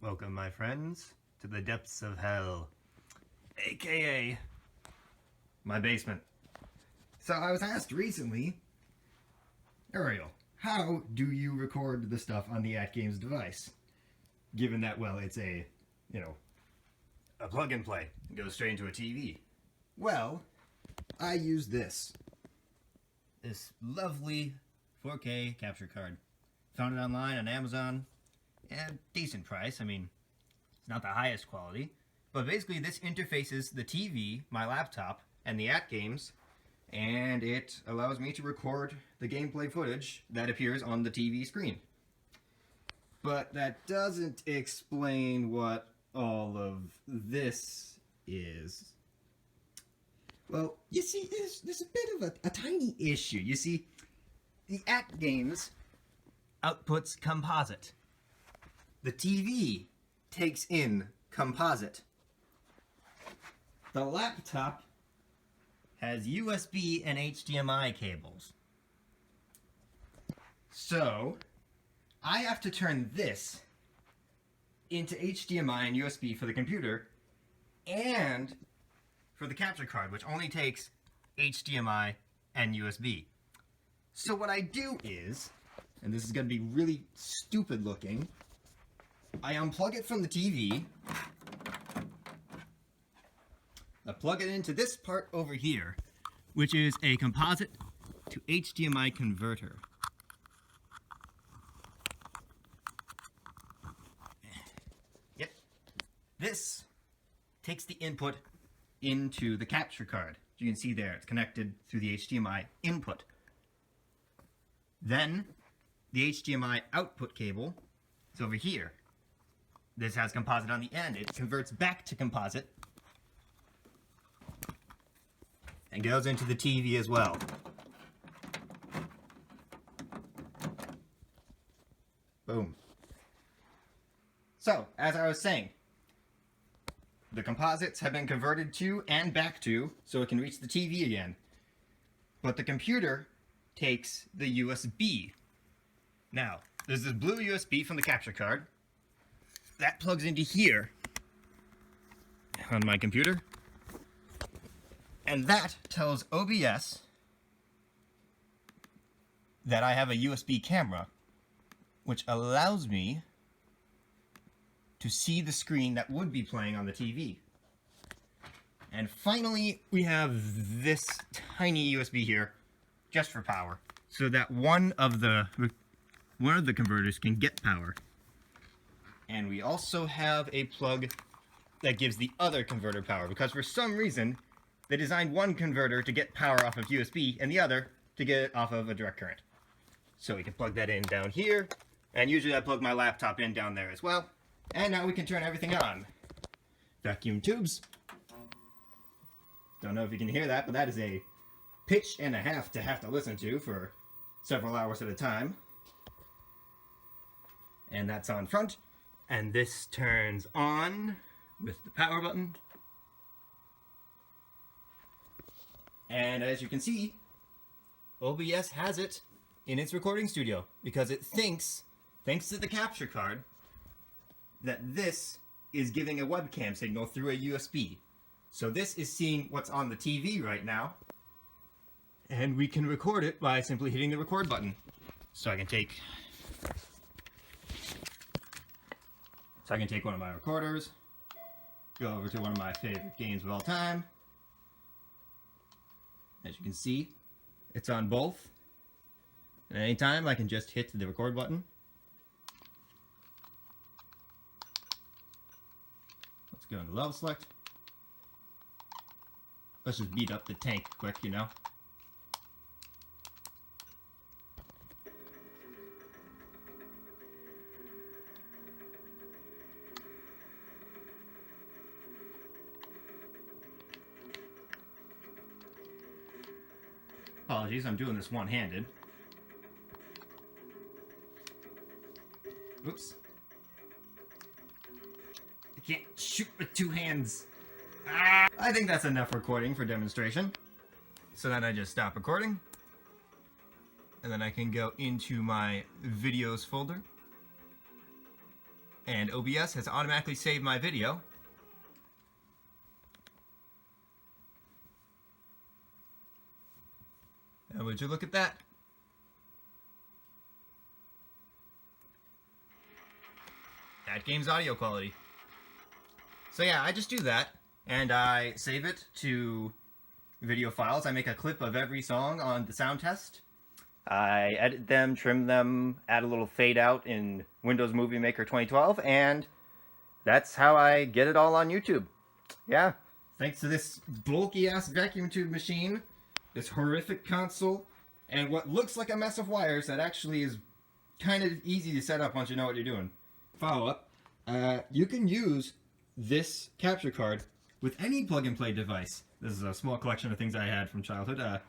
Welcome, my friends, to the depths of hell, aka my basement. So I was asked recently, Ariel, how do you record the stuff on the AtGames device? Given that, well, it's a plug and play. It goes straight into a TV. Well, I use this lovely 4K capture card. Found it online on Amazon. Yeah, decent price. I mean, it's not the highest quality. But basically, this interfaces the TV, my laptop, and the AtGames, and it allows me to record the gameplay footage that appears on the TV screen. But that doesn't explain what all of this is. Well, you see, there's a bit of a tiny issue. You see, the AtGames outputs composite. The TV takes in composite. The laptop has USB and HDMI cables. So, I have to turn this into HDMI and USB for the computer and for the capture card, which only takes HDMI and USB. So what I do is, and this is going to be really stupid looking, I unplug it from the TV, I plug it into this part over here, which is a composite to HDMI converter. Yep. This takes the input into the capture card. You can see there, it's connected through the HDMI input. Then, the HDMI output cable is over here. This has composite on the end. It converts back to composite and goes into the TV as well. Boom. So, as I was saying, the composites have been converted to and back to so it can reach the TV again. But the computer takes the USB. Now, there's this blue USB from the capture card. That plugs into here on my computer. And that tells OBS that I have a USB camera, which allows me to see the screen that would be playing on the TV. And finally, we have this tiny USB here, just for power, so that one of the converters can get power. And we also have a plug that gives the other converter power, because for some reason, they designed one converter to get power off of USB and the other to get it off of a direct current. So we can plug that in down here, and usually I plug my laptop in down there as well. And now we can turn everything on. Vacuum tubes. Don't know if you can hear that, but that is a pitch and a half to have to listen to for several hours at a time. And that's on front. And this turns on with the power button. And as you can see, OBS has it in its recording studio because it thinks, thanks to the capture card, that this is giving a webcam signal through a USB. So this is seeing what's on the TV right now, and we can record it by simply hitting the record button. So I can take one of my recorders, go over to one of my favorite games of all time. As you can see, it's on both. And anytime I can just hit the record button. Let's go into level select. Let's just beat up the tank quick, you know. Apologies, I'm doing this one-handed. Oops. I can't shoot with two hands. Ah! I think that's enough recording for demonstration. So then I just stop recording. And then I can go into my videos folder. And OBS has automatically saved my video. And would you look at that? AtGames audio quality. So yeah, I just do that, and I save it to video files. I make a clip of every song on the sound test. I edit them, trim them, add a little fade out in Windows Movie Maker 2012, and that's how I get it all on YouTube. Yeah, thanks to this bulky-ass vacuum tube machine, this horrific console, and what looks like a mess of wires that actually is kind of easy to set up once you know what you're doing. Follow-up, you can use this capture card with any plug-and-play device. This is a small collection of things I had from childhood.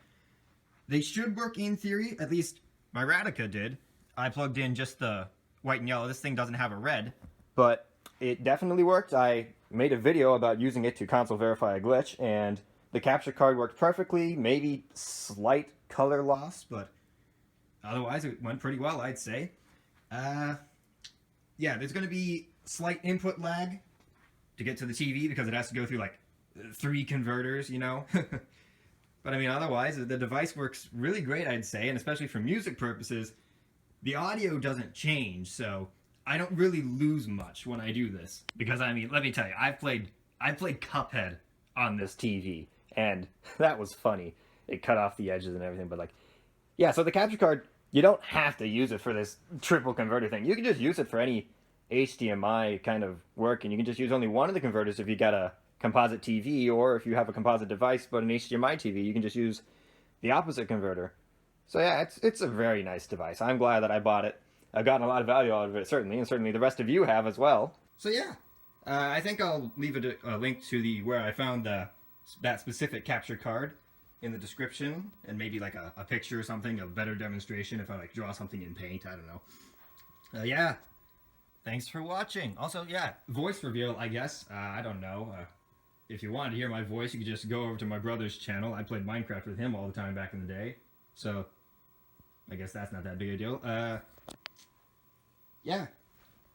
They should work in theory, at least my Radica did. I plugged in just the white and yellow. This thing doesn't have a red, but it definitely worked. I made a video about using it to console verify a glitch, and the capture card worked perfectly, maybe slight color loss, but otherwise it went pretty well, I'd say. Yeah, there's going to be slight input lag to get to the TV because it has to go through like 3 converters, you know? But I mean, otherwise, the device works really great, I'd say, and especially for music purposes, the audio doesn't change, so I don't really lose much when I do this. Because, I mean, let me tell you, I played Cuphead on this TV, and that was funny. It cut off the edges and everything, but like, yeah, so the capture card, you don't have to use it for this triple converter thing. You can just use it for any HDMI kind of work, and you can just use only one of the converters if you got a composite TV, or if you have a composite device but an HDMI TV, you can just use the opposite converter. So yeah, it's a very nice device. I'm glad that I bought it. I've gotten a lot of value out of it, certainly, and certainly the rest of you have as well. So yeah, I think I'll leave a link to where I found that specific capture card in the description, and maybe like a picture or something, a better demonstration if I like draw something in paint, I don't know. Yeah, thanks for watching. Also, yeah, voice reveal, I guess. I don't know. If you wanted to hear my voice, you could just go over to my brother's channel. I played Minecraft with him all the time back in the day. So, I guess that's not that big a deal. Yeah.